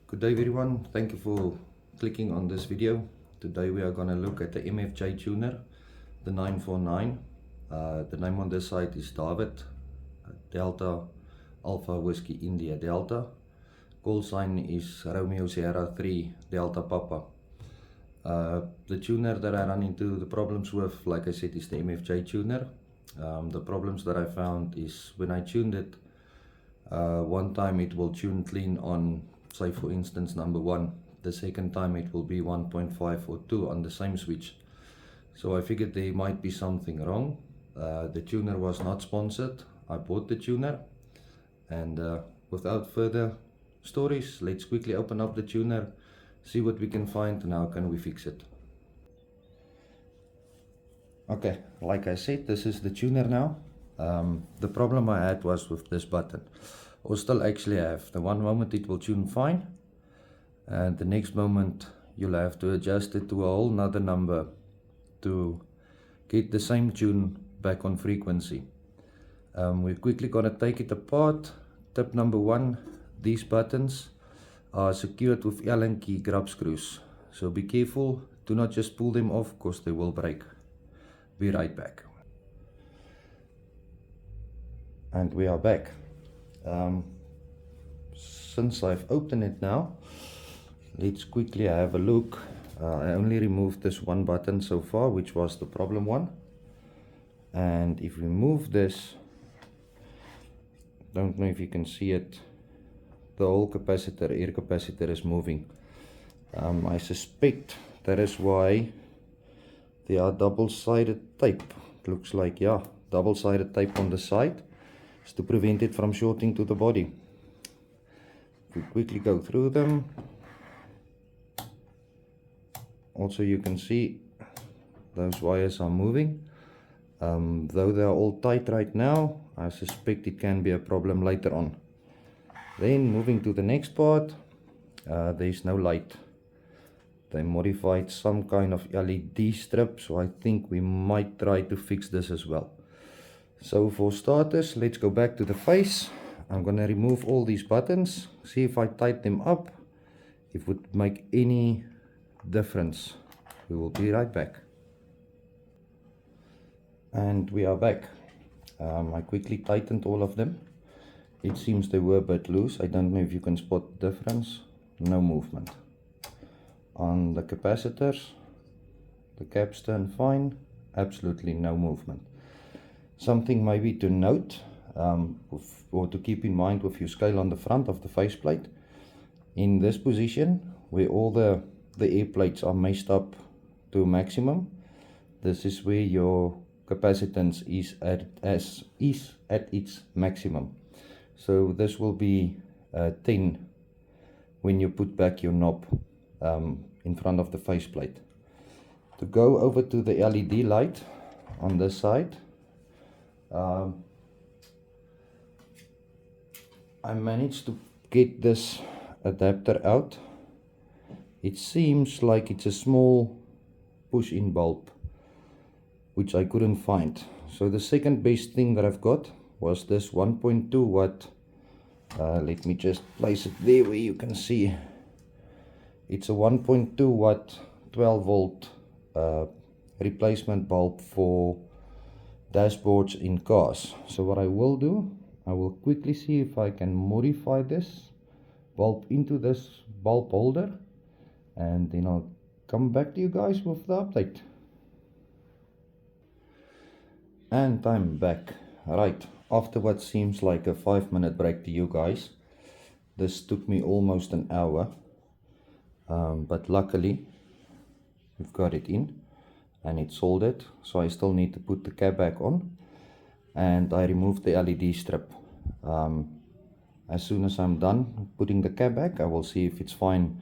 Good day everyone, thank you for clicking on this video. Today we are going to look at the MFJ tuner, the 949. The name on this site is David, Delta Alpha Whiskey India Delta. Call sign is Romeo Sierra 3 Delta Papa. The tuner that I run into the problems with, like I said, is the MFJ tuner. The problems that I found is when I tuned it, one time it will tune clean on, say for instance, number 1. The second time it will be 1.5 or 2 on the same switch. So I figured there might be something wrong. The tuner was not sponsored. I bought the tuner, and without further stories, let's quickly open up the tuner, see what we can find and how can we fix it. Okay, like I said, this is the tuner now. The problem I had was with this button, or still actually have. The one moment it will tune fine, and the next moment you'll have to adjust it to a whole nother number to get the same tune back on frequency. We're quickly going to take it apart. Tip number 1, these buttons are secured with Allen key grub screws, so be careful, do not just pull them off because they will break. Be right back. And we are back. Since I've opened it now, let's quickly have a look. I only removed this one button so far, which was the problem one. And if we move this, don't know if you can see it, the whole capacitor, air capacitor, is moving. I suspect that is why there are double-sided tape. It looks like, yeah, double-sided tape on the side. Is to prevent it from shorting to the body. If we quickly go through them, also you can see those wires are moving. Though they are all tight right now, I suspect it can be a problem later on. Then moving to the next part, there is no light. They modified some kind of LED strip, so I think we might try to fix this as well. So for starters, let's go back to the face. I'm going to remove all these buttons, see if I tighten them up, if it would make any difference. We will be right back. And we are back. I quickly tightened all of them. It seems they were a bit loose. I don't know if you can spot the difference. No movement. On the capacitors, the caps turn fine, absolutely no movement. Something maybe to note, or to keep in mind with your scale on the front of the faceplate. In this position, where all the air plates are meshed up to maximum, this is where your capacitance is at its maximum. So this will be 10 when you put back your knob in front of the faceplate. To go over to the LED light on this side, I managed to get this adapter out. It seems like it's a small push-in bulb, which I couldn't find. So the second best thing that I've got was this 1.2 watt. Let me just place it there where you can see. It's a 1.2 watt 12 volt replacement bulb for dashboards in cars. So what I will do, I will quickly see if I can modify this bulb into this bulb holder, and then I'll come back to you guys with the update. And I'm back. Right, after what seems like a 5-minute break to you guys, this took me almost an hour, but luckily we've got it in and it's soldered. So I still need to put the cap back on, and I removed the LED strip. As soon as I'm done putting the cap back, I will see if it's fine,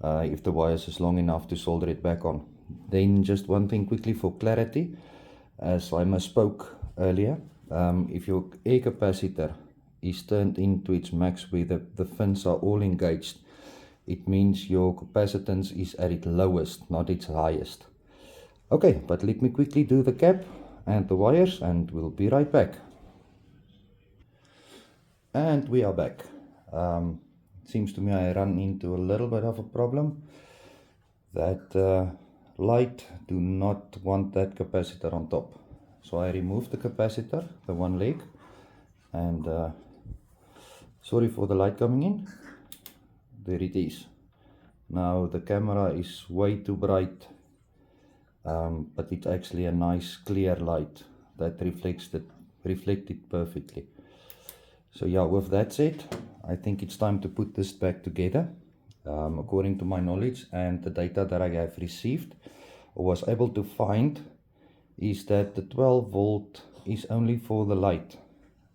if the wires is long enough to solder it back on. Then just one thing quickly for clarity, as I misspoke earlier, if your air capacitor is turned into its max where the fins are all engaged, it means your capacitance is at its lowest, not its highest. Okay, but let me quickly do the cap and the wires and we'll be right back. And we are back. seems to me I run into a little bit of a problem. That light do not want that capacitor on top. So I removed the capacitor, the one leg, and sorry for the light coming in. There it is. Now the camera is way too bright, but it's actually a nice clear light that reflected perfectly. So yeah, with that said, I think it's time to put this back together. According to my knowledge and the data that I have received or was able to find, is that the 12 volt is only for the light.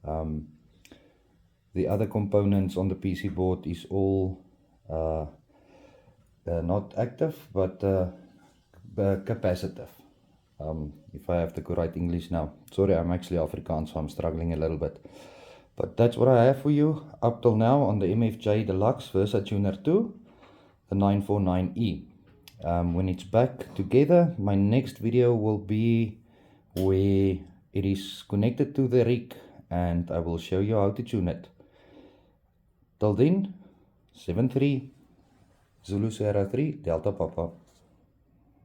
The other components on the PC board is all not active, but capacitive. If I have the correct English now. Sorry, I'm actually Afrikaans, so I'm struggling a little bit. But that's what I have for you up till now on the MFJ Deluxe Versa Tuner 2, the 949E. When it's back together, my next video will be where it is connected to the rig, and I will show you how to tune it. Till then, 73 Zulu Sierra 3 Delta Papa.